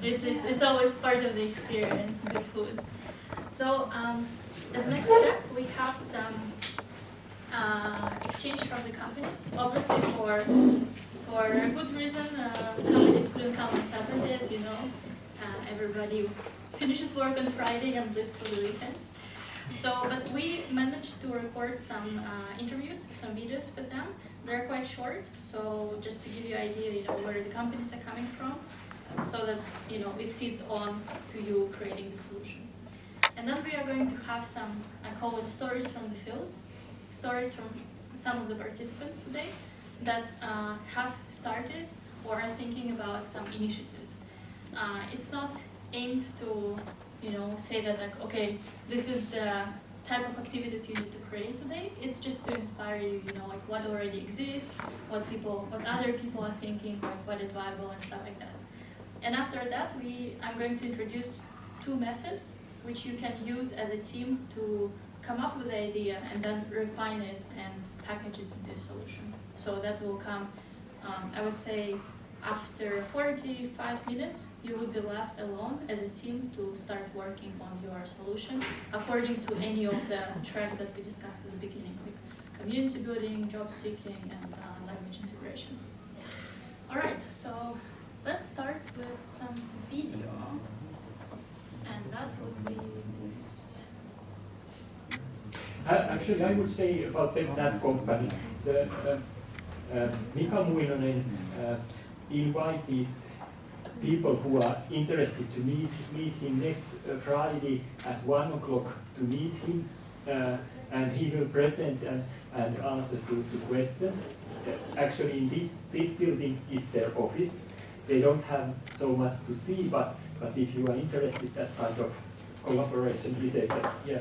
It's always part of the experience, good food. So as next step, we have some exchange from the companies. Obviously, for a good reason, companies couldn't come on Saturdays. You know, everybody finishes work on Friday and lives for the weekend. So, but we managed to record some interviews, some videos with them. They're quite short, so just to give you an idea, you know, where the companies are coming from, so that, you know, it feeds on to you creating the solution. And then we are going to have some, I call it stories from the field, stories from some of the participants today that have started or are thinking about some initiatives. It's not aimed to, you know, say that like, okay, this is the type of activities you need to create today. It's just to inspire you, you know, like what already exists, what other people are thinking, like what is viable and stuff like that. And after that, I'm going to introduce two methods which you can use as a team to come up with the idea and then refine it and package it into a solution. So that will come, I would say, after 45 minutes, you will be left alone as a team to start working on your solution according to any of the tracks that we discussed at the beginning, like community building, job seeking, and language integration. All right, so let's start with some video. And that would be this. Actually, I would say about that company, Mika Muinonen invited people who are interested to meet him next Friday at 1 o'clock to meet him, and he will present and answer to questions. Actually, in this building is their office. They don't have so much to see, but if you are interested in that kind of collaboration, he said that, yeah,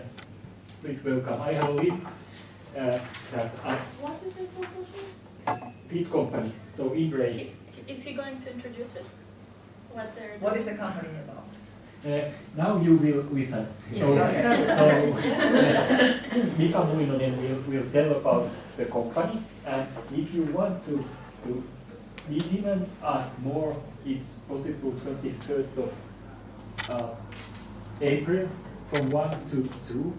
please welcome. I have a list What is it for? This company, so Inray. Is he going to introduce it? What is the company about? Now you will listen. So Mika Muinonen will tell about the company, and if you want to meet him and ask more, it's possible 21st of April from 1 to 2.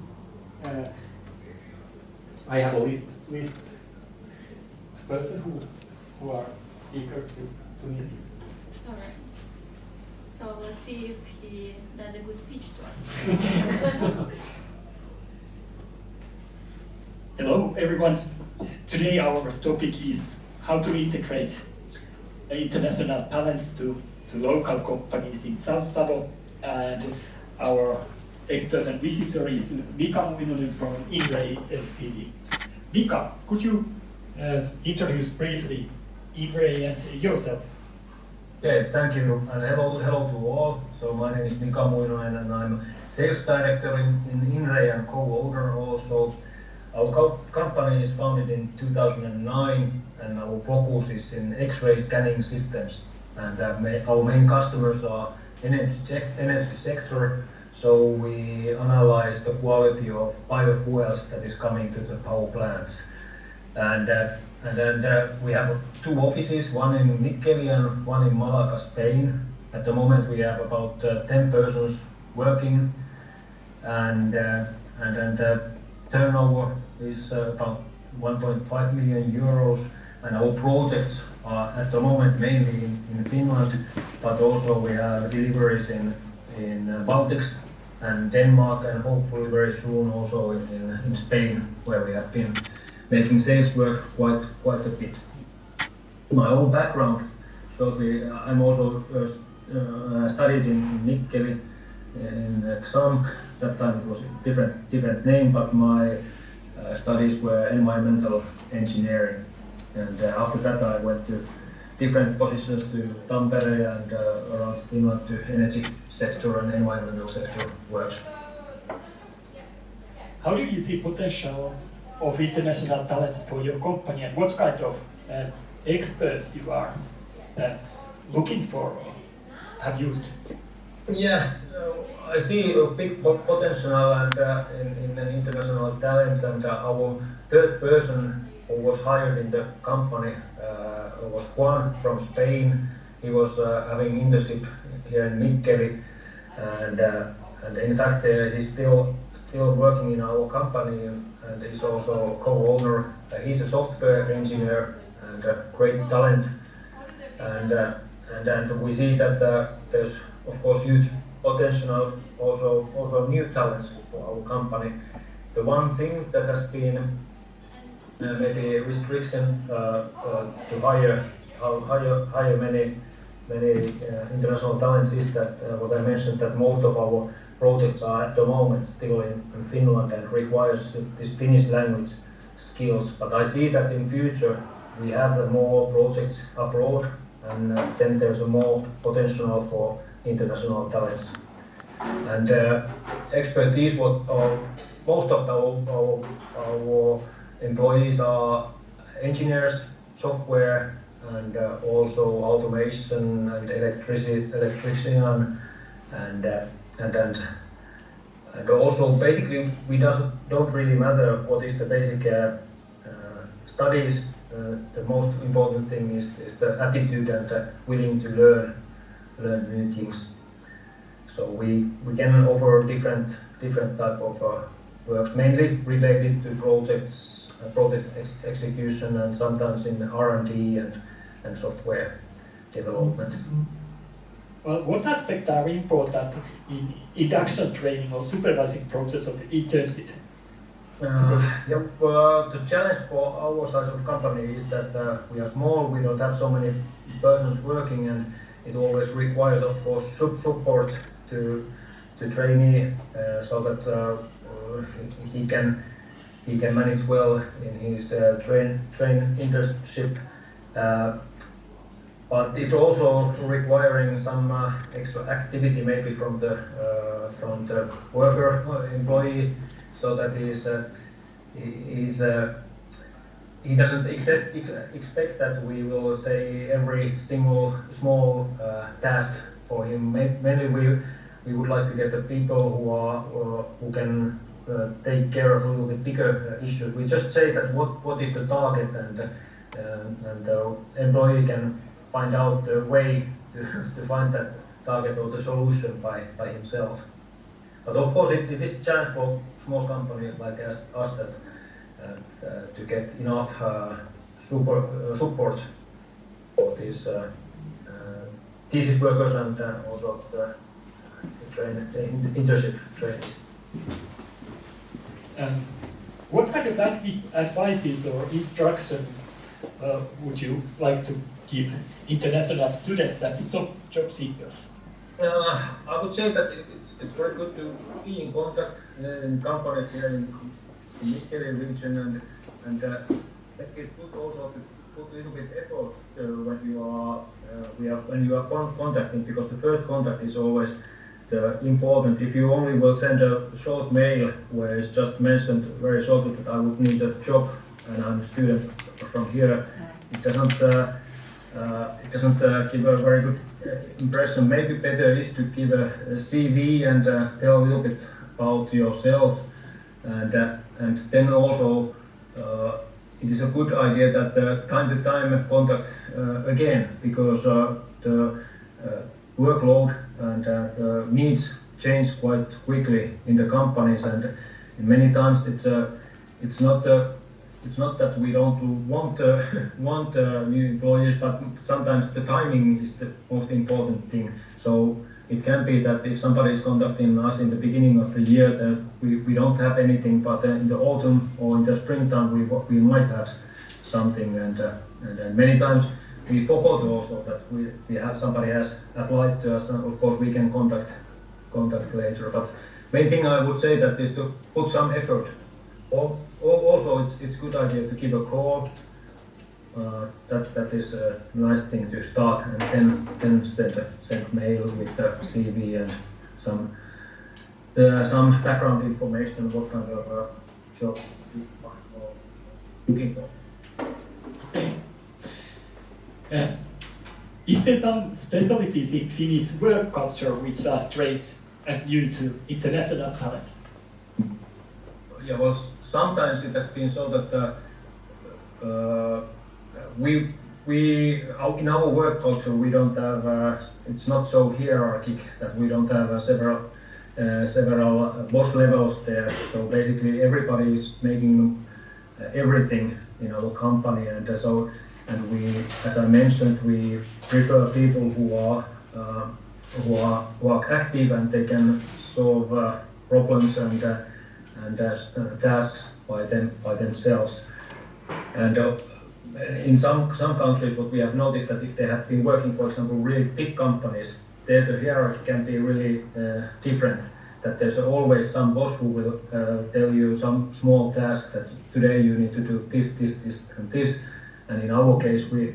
I have a list of persons who are eager to meet you. All right. So let's see if he does a good pitch to us. Hello, everyone. Today our topic is how to integrate international talents to local companies in South Savo, and our expert and visitor is Mika Muinonen from Inray Ltd. Mika, could you introduce briefly Inray and yourself? Okay, thank you, and hello to all. So my name is Mika Muinonen, and I'm sales director in Inray and co-owner also. Our company is founded in 2009, and our focus is in X-ray scanning systems. And our main customers are energy sector. So we analyze the quality of biofuels that is coming to the power plants. And then we have two offices, one in Mikkeli and one in Malaga, Spain. At the moment we have about 10 persons working, and then the turnover is about 1.5 million euros, and our projects are at the moment mainly in Finland, but also we have deliveries in Baltics and Denmark, and hopefully very soon also in Spain, where we have been making sales work quite a bit. My own background, shortly, I'm also studied in Mikkeli in XAMK. That time it was a different name, but my studies were environmental engineering. And after that I went to different positions to Tampere and around Finland to energy sector and environmental sector works. How do you see potential of international talents for your company, and what kind of experts you are looking for or have used? Yeah, I see a big potential and in international talents, and our third person who was hired in the company was Juan from Spain, he was having internship here in Mikkeli, and in fact he's still working in our company, and he's also co-owner. He's a software engineer and a great talent, and we see that there's of course huge potential, also new talents for our company. The one thing that has been maybe a restriction to hire many international talents is that what I mentioned, that most of our projects are at the moment still in Finland and requires this Finnish language skills. But I see that in future we have more projects abroad, and then there's a more potential for international talents. And expertise, most of our employees are engineers, software, and also automation and electrician, and also basically we don't really matter what is the basic studies. The most important thing is the attitude and willing to learn new things. So we can offer different type of works, mainly related to project execution, and sometimes in R&D and software development. Well, what aspects are important in induction training or supervising process of the internship? The challenge for our size of company is that we are small, we don't have so many persons working, and it always requires, of course, support to trainee so that he can manage well in his train internship. But it's also requiring some extra activity, maybe from the worker employee, so that he doesn't expect that we will say every single small task for him. Mainly we would like to get the people who can take care of a little bit bigger issues. We just say that what is the target, and the employee can find out the way to find that target or the solution by himself. But of course it is a challenge for small companies like us that to get enough support for these thesis workers and also the internship trainees. What kind of advices or instruction would you like to give international students and job seekers? I would say that it's very good to be in contact in companies here in the Mikkeli region, and it's good also to put a little bit effort when you are contacting, because the first contact is always the important. If you only will send a short mail where it's just mentioned very shortly that I would need a job and I'm a student from here, it doesn't give a very good impression. Maybe better is to give a CV and tell a little bit about yourself, and then also it is a good idea that time to time contact again, because the workload and needs change quite quickly in the companies, and many times it's not that we don't want new employees, but sometimes the timing is the most important thing. So it can be that if somebody is contacting us in the beginning of the year, then we don't have anything, but in the autumn or in the springtime we might have something, and many times we forgot also that we have somebody has applied to us, and of course we can contact later. But main thing I would say that is to put some effort. Also, it's good idea to give a call. That is a nice thing to start, and then send mail with the CV and some background information, what kind of job you are looking for. Okay. Is there some specialties in Finnish work culture which are strange and new to international talents? Yeah, well, sometimes it has been so that we in our work culture, we don't have, it's not so hierarchic that we don't have several boss levels there. So basically everybody is making everything in our company, and we, as I mentioned, we prefer people who are active and they can solve problems and tasks by themselves. And in some countries, what we have noticed that if they have been working, for example, really big companies, there the hierarchy can be really different. That there's always some boss who will tell you some small task that today you need to do this, and this. And in our case, we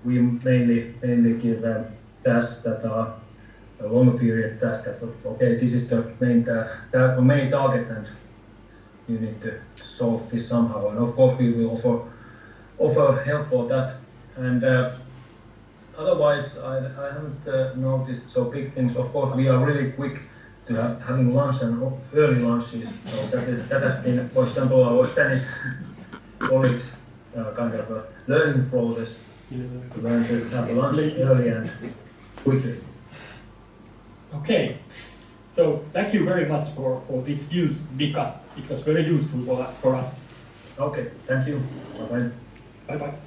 mainly give tasks that are a longer period tasks. That okay, this is the main target, and you need to solve this somehow. And of course, we will offer help for that. And otherwise, I haven't noticed so big things. Of course, we are really quick to having lunch and early lunches. So that has been, for example, our Spanish colleagues kind of a learning process to learn to have lunch early and quickly. Okay, so thank you very much for this news, Mika. It was very useful for us. Okay, thank you. Bye-bye. Bye-bye.